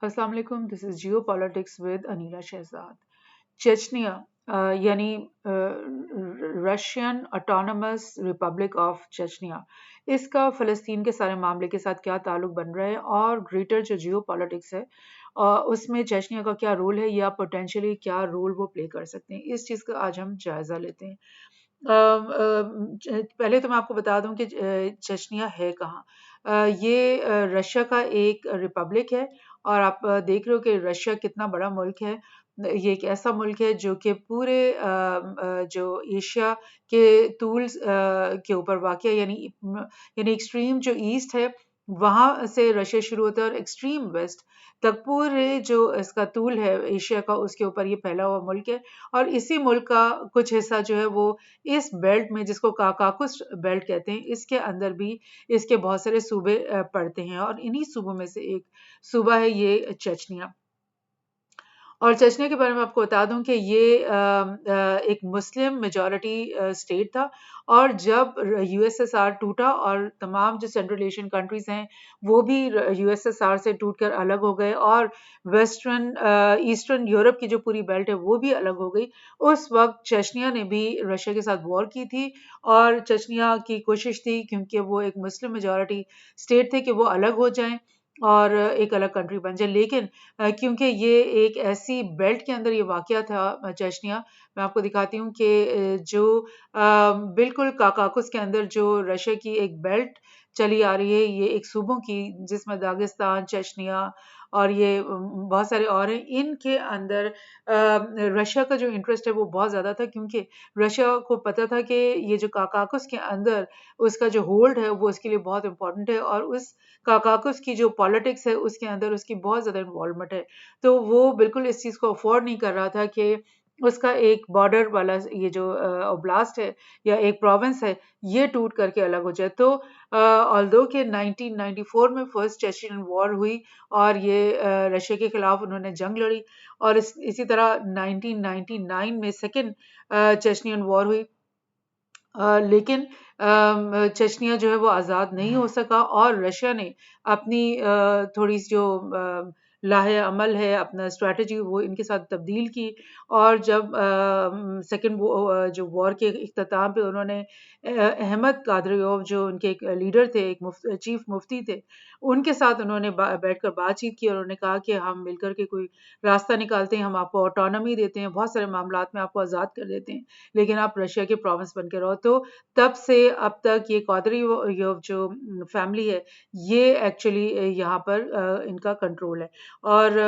अस्सलाम वालेकुम, this is geopolitics with Anila Shahzad. Chechnya यानी Russian autonomous republic of Chechnya, इसका फ़लस्तीन के सारे मामले के साथ क्या ताल्लुक बन रहा है और ग्रेटर जो जियो पॉलिटिक्स है उसमें चेचनिया का क्या रोल है या पोटेंशियली क्या रोल वो प्ले कर सकते हैं, इस चीज़ का आज हम जायज़ा लेते हैं। पहले तो मैं आपको बता दूं कि चेचनिया है कहाँ। ये रशिया का एक रिपब्लिक है और आप देख रहे हो कि रशिया कितना बड़ा मुल्क है। ये एक ऐसा मुल्क है जो कि पूरे जो एशिया के तूल के ऊपर वाक़या यानी एक्सट्रीम जो ईस्ट है वहाँ से रशिया शुरू होता है और एक्सट्रीम वेस्ट तक पूरे जो इसका तूल है एशिया का उसके ऊपर ये फैला हुआ मुल्क है। और इसी मुल्क का कुछ हिस्सा जो है वो इस बेल्ट में जिसको काकाकुस बेल्ट कहते हैं इसके अंदर भी इसके बहुत सारे सूबे पड़ते हैं और इन्हीं सूबों में से एक सूबा है ये चेचनिया। और चेचनिया के बारे में आपको बता दूं कि ये एक मुस्लिम मेजॉरिटी स्टेट था और जब यूएसएसआर टूटा और तमाम जो सेंट्रल एशियन कंट्रीज हैं वो भी यूएसएसआर से टूटकर अलग हो गए और वेस्टर्न ईस्टर्न यूरोप की जो पूरी बेल्ट है वो भी अलग हो गई। उस वक्त चेचनिया ने भी रशिया के साथ वॉर की थी और चेचनिया की कोशिश थी क्योंकि वो एक मुस्लिम मेजॉरिटी स्टेट थे कि वो अलग हो जाएं और एक अलग कंट्री बन जाए। लेकिन क्योंकि ये एक ऐसी बेल्ट के अंदर ये वाक़या था चेचनिया। मैं आपको दिखाती हूँ कि जो बिल्कुल काकाकुस के अंदर जो रशिया की एक बेल्ट चली आ रही है, ये एक सूबों की जिसमें दागिस्तान, चेचनिया और ये बहुत सारे और हैं। इनके अंदर रशिया का जो इंटरेस्ट है वो बहुत ज़्यादा था क्योंकि रशिया को पता था कि ये जो काकाकुस के अंदर उसका जो होल्ड है वो उसके लिए बहुत इम्पोर्टेंट है और उस काकाकुस की जो पॉलिटिक्स है उसके अंदर उसकी बहुत ज़्यादा इन्वॉल्वमेंट है। तो वो बिल्कुल इस चीज़ को अफोर्ड नहीं कर रहा था कि उसका एक बॉर्डर वाला ये जो ओब्लास्ट है या एक प्रोविंस है ये टूट करके अलग हो जाए। तो ऑल्दो कि 1994 में फर्स्ट चेचनियन वॉर हुई और ये रशिया के खिलाफ उन्होंने जंग लड़ी और इसी तरह 1999 में सेकेंड चेचनियन वॉर हुई। लेकिन चेचनिया जो है वो आज़ाद नहीं हो सका और रशिया ने अपनी थोड़ी सी जो लाहे अमल है अपना स्ट्रैटेजी वो इनके साथ तब्दील की और जब सेकेंड जो वॉर के इख्तिताम पे उन्होंने अहमद कादरियोव जो उनके एक लीडर थे एक चीफ मुफ्ती थे उनके साथ उन्होंने बैठकर बातचीत की और उन्होंने कहा कि हम मिलकर के कोई रास्ता निकालते हैं, हम आपको ऑटोनॉमी देते हैं, बहुत सारे मामलात में आपको आज़ाद कर देते हैं लेकिन आप रशिया के प्रोविंस बन के रहो। तो तब से अब तक ये कादरियोव जो फैमिली है ये एक्चुअली यहाँ पर इनका कंट्रोल है। और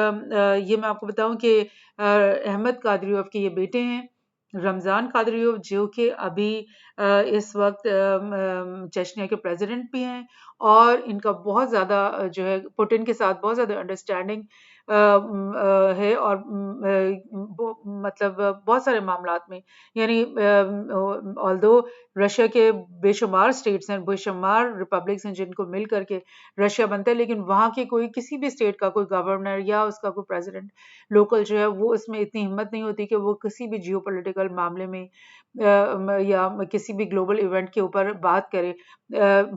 ये मैं आपको बताऊं कि अहमद कादरियोव के ये बेटे हैं रमज़ान कादरियोव जो कि अभी इस वक्त चेचनिया के प्रेसिडेंट भी हैं और इनका बहुत ज़्यादा जो है पुतिन के साथ बहुत ज़्यादा अंडरस्टैंडिंग है और मतलब बहुत सारे मामलात में यानी ऑल्दो रशिया के बेशुमार स्टेट्स हैं बेशुमार रिपब्लिक्स हैं जिनको मिल करके रशिया बनता है लेकिन वहाँ के कोई किसी भी स्टेट का कोई गवर्नर या उसका कोई प्रेसिडेंट लोकल जो है वो इसमें इतनी हिम्मत नहीं होती कि वो किसी भी जियो पॉलिटिकल मामले में या किसी भी ग्लोबल इवेंट के ऊपर बात करे।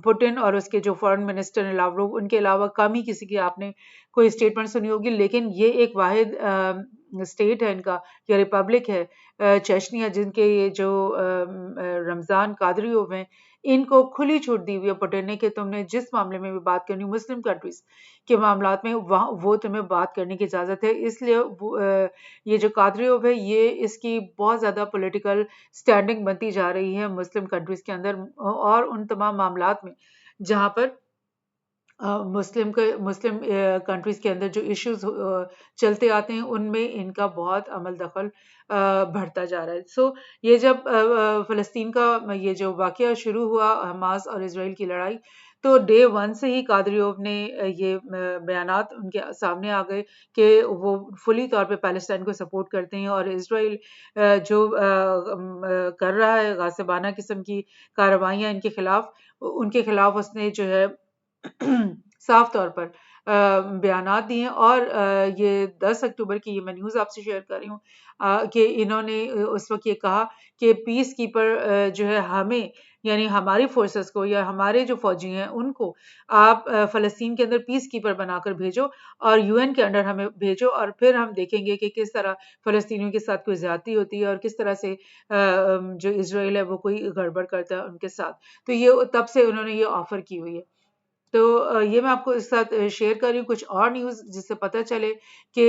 पुतिन और उसके जो फॉरेन मिनिस्टर हैं लावरोव उनके अलावा कम ही किसी की आपने कोई स्टेटमेंट सुनी होगी लेकिन ये एक वाहिद स्टेट है इनका या रिपब्लिक है चेचनिया जिनके ये जो रमज़ान कादरियोव हैं इनको खुली छूट दी हुई है पुतिन ने कि तुमने जिस मामले में भी बात करनी मुस्लिम कंट्रीज के मामलात में वहाँ वो तुम्हें बात करने की इजाज़त है। इसलिए ये जो कादरियोव है ये इसकी बहुत ज़्यादा पॉलिटिकल स्टैंडिंग बनती जा रही है मुस्लिम कंट्रीज के अंदर और उन तमाम मामलात में जहाँ पर मुस्लिम कंट्रीज के अंदर जो इश्यूज चलते आते हैं उनमें इनका बहुत अमल दखल बढ़ता जा रहा है। सो ये जब फ़लस्तीन का ये जो वाक़या शुरू हुआ हमास और इसराइल की लड़ाई तो डे वन से ही कादरियोव ने ये बयानात उनके सामने आ गए कि वो फुली तौर पे पैलेस्टाइन को सपोर्ट करते हैं और इसराइल जो कर रहा है गासिबाना किस्म की कार्रवाइयाँ इनके खिलाफ उनके खिलाफ उसने जो है साफ तौर पर बयानात दिए और ये 10 अक्टूबर की ये मैं न्यूज़ आपसे शेयर कर रही हूँ कि इन्होंने उस वक्त ये कहा कि पीस कीपर जो है हमें यानी हमारी फोर्सेस को या हमारे जो फौजी हैं उनको आप फ़लस्तीन के अंदर पीस कीपर बनाकर भेजो और यूएन के अंडर हमें भेजो, और फिर हम देखेंगे कि किस तरह फ़लस्तीनियों के साथ कोई ज़्यादती होती है और किस तरह से जो इज़राइल है वो कोई गड़बड़ करता है उनके साथ। तो ये तब से उन्होंने ये ऑफ़र की हुई है। तो ये मैं आपको इस साथ शेयर कर रही हूँ कुछ और न्यूज़ जिससे पता चले कि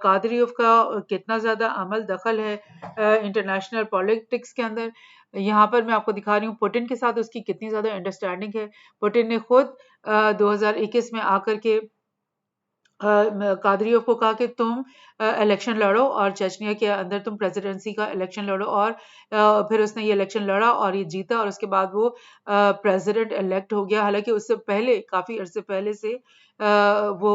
कादरियोव का कितना ज़्यादा अमल दखल है इंटरनेशनल पॉलिटिक्स के अंदर। यहाँ पर मैं आपको दिखा रही हूँ पुतिन के साथ उसकी कितनी ज़्यादा अंडरस्टैंडिंग है। पुतिन ने खुद 2021 में आकर के कादरियोव को कहा कि तुम इलेक्शन लड़ो और चेचनिया के अंदर तुम प्रेसिडेंसी का इलेक्शन लड़ो, और फिर उसने ये इलेक्शन लड़ा और ये जीता, और उसके बाद वो प्रेसिडेंट इलेक्ट हो गया। हालांकि उससे पहले काफ़ी अरसे पहले से वो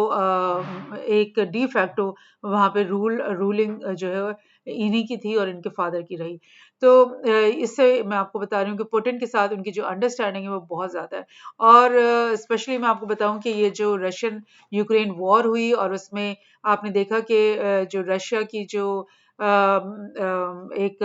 एक डी फैक्टो वहाँ पे रूलिंग जो है इन्हीं की थी और इनके फादर की रही। तो इससे मैं आपको बता रही हूँ कि पुतिन के साथ उनकी जो अंडरस्टैंडिंग है वो बहुत ज़्यादा है। और स्पेशली मैं आपको बताऊँ कि ये जो रशियन यूक्रेन वॉर हुई और उसमें आपने देखा कि जो रशिया की जो एक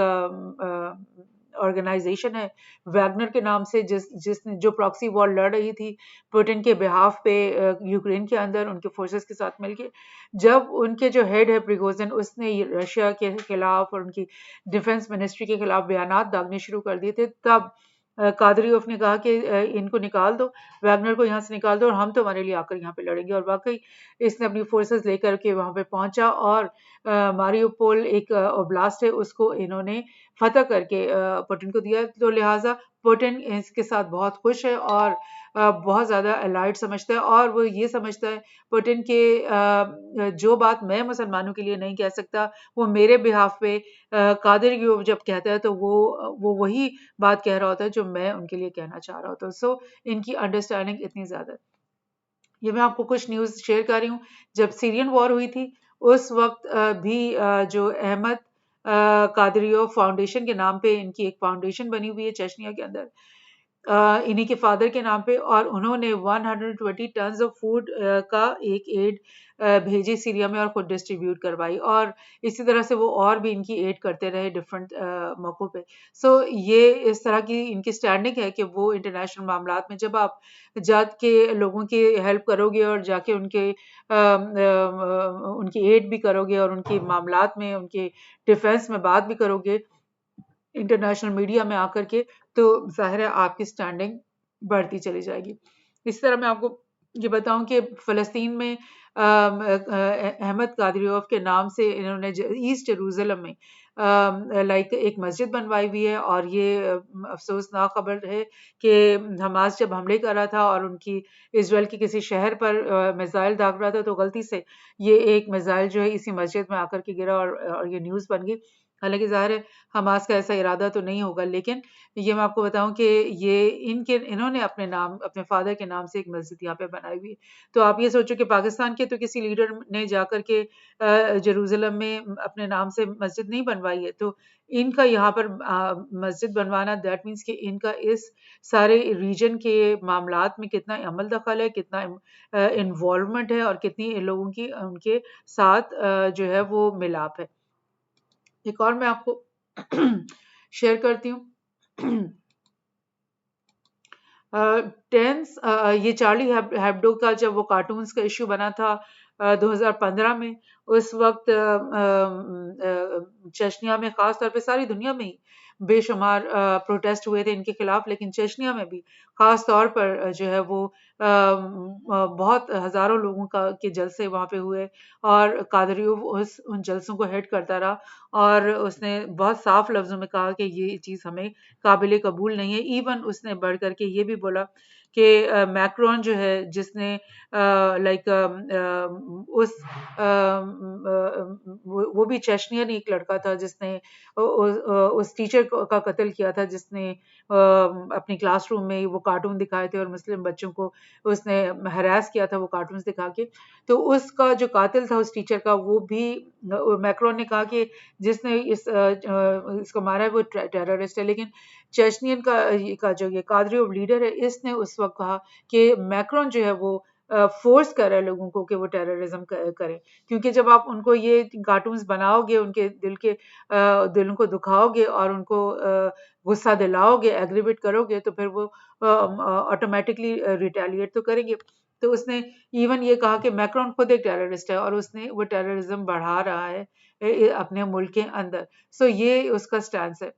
ऑर्गेनाइजेशन है वैगनर के नाम से, जिसने जो प्रॉक्सी वॉर लड़ रही थी पुतिन के बिहाफ पे यूक्रेन के अंदर उनके फोर्सेस के साथ मिलके, जब उनके जो हेड है प्रिगोजिन उसने रशिया के खिलाफ और उनकी डिफेंस मिनिस्ट्री के खिलाफ बयानात दागने शुरू कर दिए थे, तब कादरियोव ने कहा कि इनको निकाल दो, वैगनर को यहाँ से निकाल दो और हम तुम्हारे लिए आकर यहाँ पे लड़ेंगे। और वाकई इसने अपनी फोर्सेस लेकर के वहाँ पे पहुंचा और मारियोपोल एक ओब्लास्ट है उसको इन्होंने फतह करके पुतिन को दिया। तो लिहाजा पुतिन इसके साथ बहुत खुश है और बहुत ज़्यादा अलाइड समझता है, और वो ये समझता है पुतिन के जो बात मैं मुसलमानों के लिए नहीं कह सकता वो मेरे बिहाफ पे कादरियोव जब कहता है तो वो वही बात कह रहा होता है जो मैं उनके लिए कहना चाह रहा होता हूँ। सो इनकी अंडरस्टैंडिंग इतनी ज़्यादा है। ये मैं आपको कुछ न्यूज़ शेयर कर रही हूँ। जब सीरियन वॉर हुई थी उस वक्त भी जो अहमद कादरियोव फाउंडेशन के नाम पे इनकी एक फाउंडेशन बनी हुई है चेचनिया के अंदर, इन्हीं के फादर के नाम पे, और उन्होंने 120 टन्स ऑफ फूड का एक एड भेजी सीरिया में और खुद डिस्ट्रीब्यूट करवाई, और इसी तरह से वो और भी इनकी एड करते रहे डिफरेंट मौक़ों पे। सो ये इस तरह की इनकी स्टैंडिंग है कि वो इंटरनेशनल मामलात में जब आप जाके लोगों की हेल्प करोगे और जाके उनकी एड भी करोगे और उनकी मामलात में उनके डिफेंस में बात भी करोगे इंटरनेशनल मीडिया में आकर के, तो ज़ाहिर है आपकी स्टैंडिंग बढ़ती चली जाएगी। इस तरह मैं आपको ये बताऊं कि फ़लस्तीन में अहमद कादरियोव के नाम से इन्होंने ईस्ट जेरूसलम में लाइक एक मस्जिद बनवाई हुई है, और ये अफसोसनाक खबर है कि हमास जब हमले कर रहा था और उनकी इसराइल के किसी शहर पर मिसाइल दाग रहा था तो गलती से ये एक मिसाइल जो है इसी मस्जिद में आकर के गिरा और ये न्यूज़ बन गई। हालांकि ज़ाहिर है हमास का ऐसा इरादा तो नहीं होगा, लेकिन ये मैं आपको बताऊं कि ये इन्होंने अपने नाम अपने फादर के नाम से एक मस्जिद यहाँ पे बनाई हुई है। तो आप ये सोचो कि पाकिस्तान के तो किसी लीडर ने जाकर के जेरूसलम में अपने नाम से मस्जिद नहीं बनवाई है, तो इनका यहाँ पर मस्जिद बनवाना दैट मीन्स कि इनका इस सारे रीजन के मामलात में कितना अमल दखल है, कितना इन्वॉल्वमेंट है और कितनी इन लोगों की उनके साथ जो है वो मिलाप है। एक और मैं आपको शेयर करती हूँ। टेंस ये चार्ली हेब्डो का जब वो कार्टून्स का इश्यू बना था 2015 में, उस वक्त चेचनिया में ख़ास तौर पे सारी दुनिया में ही बेशुमार प्रोटेस्ट हुए थे इनके खिलाफ, लेकिन चेचनिया में भी ख़ास तौर पर जो है वो बहुत हज़ारों लोगों का के जलसे वहाँ पे हुए और कादरियोव उन जलसों को हेड करता रहा और उसने बहुत साफ लफ्ज़ों में कहा कि ये चीज़ हमें काबिल कबूल नहीं है। इवन उसने बढ़ कर के ये भी बोला कि मैक्रोन जो है जिसने लाइक उस वो भी चेचनियन एक लड़का था जिसने उस टीचर का कत्ल किया था जिसने अपनी क्लासरूम में वो कार्टून दिखाए थे और मुस्लिम बच्चों को उसने हरास किया था वो कार्टून दिखा के। तो उसका जो कातिल था उस टीचर का, वो भी मैक्रोन ने कहा कि जिसने इसको मारा है वो टेररिस्ट है। लेकिन चेचनियन का जो ये कादरियोव लीडर है इसने उस वक्त कहा कि मैक्रोन जो है वो फोर्स कर रहा है लोगों को कि वो टेररिज्म करें, क्योंकि जब आप उनको ये कार्टून्स बनाओगे, उनके दिलों को दुखाओगे और उनको गुस्सा दिलाओगे, एग्रीवेट करोगे, तो फिर वो ऑटोमेटिकली रिटेलिएट तो करेंगे। तो उसने इवन ये कहा कि मैक्रोन खुद एक टेररिस्ट है और उसने वो टेररिज्म बढ़ा रहा है अपने मुल्क के अंदर। सो ये उसका स्टैंड है।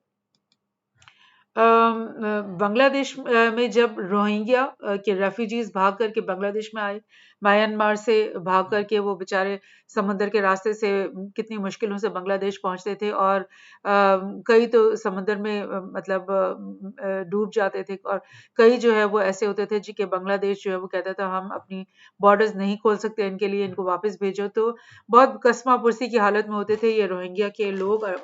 बांग्लादेश में जब रोहिंग्या के रेफ्यूजीज भाग करके बांग्लादेश में आए, म्यांमार से भाग करके वो बेचारे समुद्र के रास्ते से कितनी मुश्किलों से बांग्लादेश पहुंचते थे और कई तो समुद्र में मतलब डूब जाते थे, और कई जो है वो ऐसे होते थे जी कि बांग्लादेश जो है वो कहता था हम अपनी बॉर्डर्स नहीं खोल सकते इनके लिए, इनको वापस भेजो। तो बहुत कस्मा पुरसी की हालत में होते थे ये रोहिंग्या के लोग, और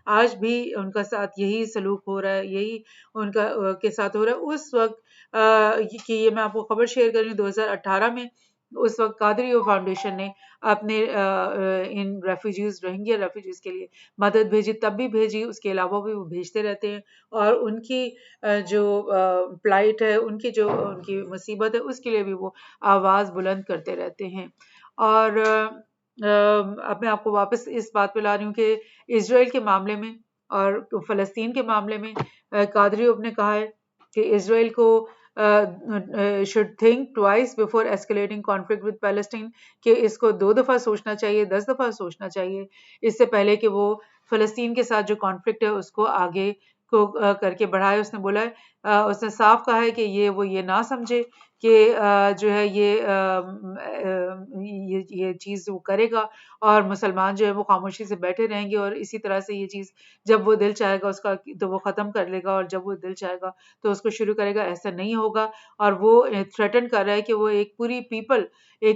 आज भी उनका साथ यही सलूक हो रहा है, यही उनका के साथ हो रहा है। उस वक्त कि ये मैं आपको खबर शेयर कर रही हूँ 2018 में, उस वक्त कादरियो फाउंडेशन ने अपने इन रेफ्यूजीज, रोहिंग्या रेफ्यूजीज के लिए मदद भेजी, तब भी भेजी, उसके अलावा भी वो भेजते रहते हैं, और उनकी जो प्लाइट है, उनकी मुसीबत है, उसके लिए भी वो आवाज़ बुलंद करते रहते हैं। और अब मैं आपको वापस इस बात पे ला रही हूँ कि इसराइल के मामले में और फ़लस्तीन के मामले में कादरियोव ने कहा है कि इसराइल को should think twice before escalating conflict with Palestine, कि इसको 2 दफ़ा सोचना चाहिए, 10 दफ़ा सोचना चाहिए, इससे पहले कि वो फ़लस्तीन के साथ जो कॉन्फ्लिक्ट है उसको आगे को करके बढ़ाए। उसने बोला है, उसने साफ कहा है कि ये ना समझे कि जो है ये चीज़ वो करेगा और मुसलमान जो है वो खामोशी से बैठे रहेंगे, और इसी तरह से ये चीज़ जब वो दिल चाहेगा उसका तो वो ख़त्म कर लेगा, और जब वो दिल चाहेगा तो उसको शुरू करेगा। ऐसा नहीं होगा, और वो थ्रेटन कर रहा है कि वो एक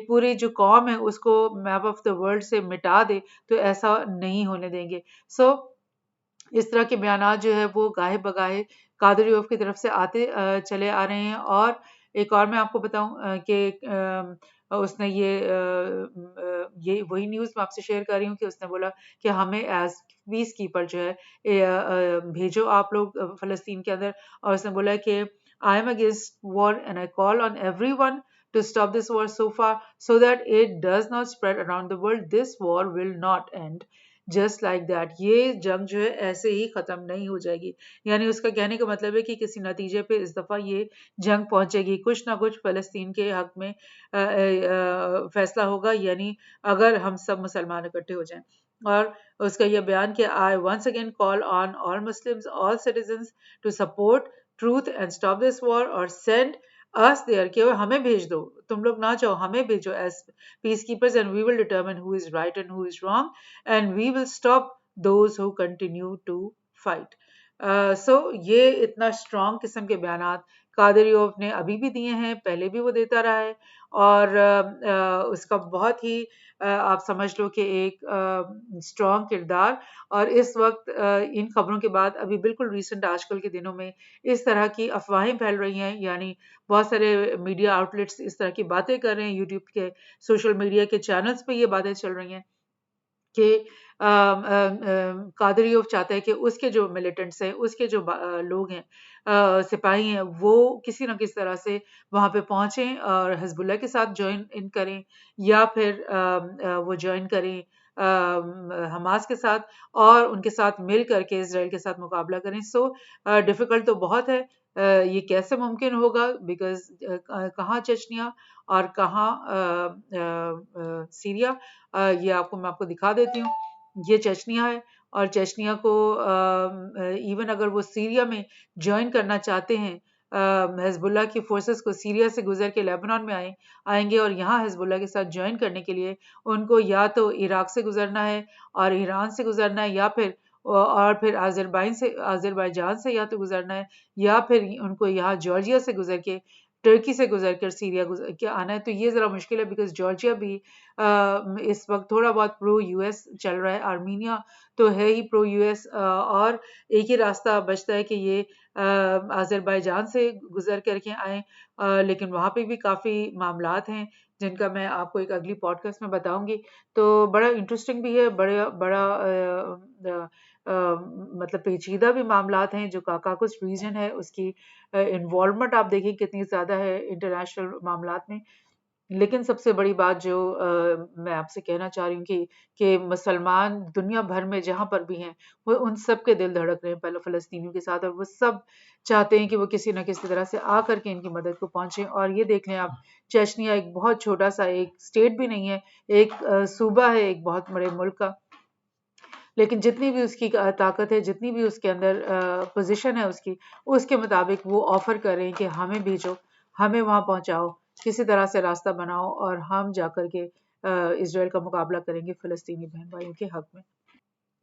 पूरी जो कौम है उसको मैप ऑफ द वर्ल्ड से मिटा दे, तो ऐसा नहीं होने देंगे। सो इस तरह के बयानात जो है वो गाहे बगाहे कादरियोव की तरफ से आते चले आ रहे हैं। और एक और मैं आपको बताऊं कि उसने ये वही न्यूज़ मैं आपसे शेयर कर रही हूँ कि उसने बोला कि हमें एज पीस कीपर जो है भेजो आप लोग फ़लस्तीन के अंदर, और उसने बोला कि I am against war and I call on everyone to stop this war so far so that it does not spread around the world. This war will not end just like that. ये जंग जो है ऐसे ही ख़त्म नहीं हो जाएगी। यानी उसका कहने का मतलब है कि किसी नतीजे पे इस दफ़ा ये जंग पहुंचेगी, कुछ ना कुछ फ़लस्तीन के हक में फैसला होगा, यानी अगर हम सब मुसलमान इकट्ठे हो जाएं। और उसका यह बयान कि I once again call on all Muslims, all citizens to support truth and stop this war और सेंड अस देयर, कि हमें भेज दो, तुम लोग ना जाओ, हमें भेजो as peacekeepers, and we will determine who is right and who is wrong, and we will stop those who continue to fight. So ये इतना स्ट्रॉन्ग किस्म के बयानात कादरियोव ने अभी भी दिए हैं, पहले भी वो देता रहा है, और उसका बहुत ही आप समझ लो कि एक स्ट्रॉन्ग किरदार। और इस वक्त इन खबरों के बाद अभी बिल्कुल रिसेंट आजकल के दिनों में इस तरह की अफवाहें फैल रही हैं, यानी बहुत सारे मीडिया आउटलेट्स इस तरह की बातें कर रहे हैं, यूट्यूब के सोशल मीडिया के चैनल्स पे ये बातें चल रही हैं कि कादरियोव चाहता है कि उसके जो मिलिटेंट्स हैं, उसके जो लोग हैं, सिपाही हैं, वो किसी न किसी तरह से वहाँ पे पहुँचें और हिजबुल्लाह के साथ जॉइन इन करें, या फिर वो जॉइन करें हमास के साथ, और उनके साथ मिल करके इसराइल के साथ मुकाबला करें। सो डिफ़िकल्ट तो बहुत है। ये कैसे मुमकिन होगा, बिकॉज़ कहाँ चेचनिया और कहाँ सीरिया, ये मैं आपको दिखा देती हूँ। ये चेचनिया है, और चेचनिया को इवन अगर वो सीरिया में जॉइन करना चाहते हैं, हिजबुल्लाह की फोर्सेस को सीरिया से गुजर के लेबनान में आएंगे, और यहाँ हिजबुल्लाह के साथ जॉइन करने के लिए उनको या तो इराक से गुजरना है और ईरान से गुजरना है, या फिर और फिर आज़रबाईजान से या तो गुजरना है, या फिर उनको यहाँ जॉर्जिया से गुजर के, टर्की से गुजर कर सीरिया गुजर के आना है। तो ये ज़रा मुश्किल है, बिकॉज जॉर्जिया भी इस वक्त थोड़ा बहुत प्रो यूएस चल रहा है, आर्मीनिया तो है ही प्रो यूएस, और एक ही रास्ता बचता है कि ये आज़रबाईजान से गुजर करके आए, लेकिन वहाँ पे भी काफ़ी मामलात हैं जिनका मैं आपको एक अगली पॉडकास्ट में बताऊंगी। तो बड़ा इंटरेस्टिंग भी है, बड़ा बड़ा मतलब पेचीदा भी मामलात हैं। जो काकाकुस रीजन है उसकी इन्वॉल्वमेंट आप देखिए कितनी ज़्यादा है इंटरनेशनल मामलात में। लेकिन सबसे बड़ी बात जो मैं आपसे कहना चाह रही हूँ कि मुसलमान दुनिया भर में जहाँ पर भी हैं, वो उन सब के दिल धड़क रहे हैं पहले फ़लस्तीनियों के साथ, और वो सब चाहते हैं कि वो किसी न किसी तरह से आकर के इनकी मदद को पहुँचे। और ये देख लें आप, चेचनिया एक बहुत छोटा-सा एक स्टेट भी नहीं है, एक सूबा है एक बहुत बड़े मुल्क का, लेकिन जितनी भी उसकी ताकत है, जितनी भी उसके अंदर पोजीशन है उसकी, उसके मुताबिक वो ऑफर कर रहे हैं कि हमें भेजो, हमें वहां पहुंचाओ, किसी तरह से रास्ता बनाओ और हम जाकर के इसराइल का मुकाबला करेंगे फिलिस्तीनी बहन भाइयों के हक में।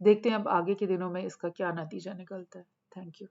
देखते हैं अब आगे के दिनों में इसका क्या नतीजा निकलता है। Thank you.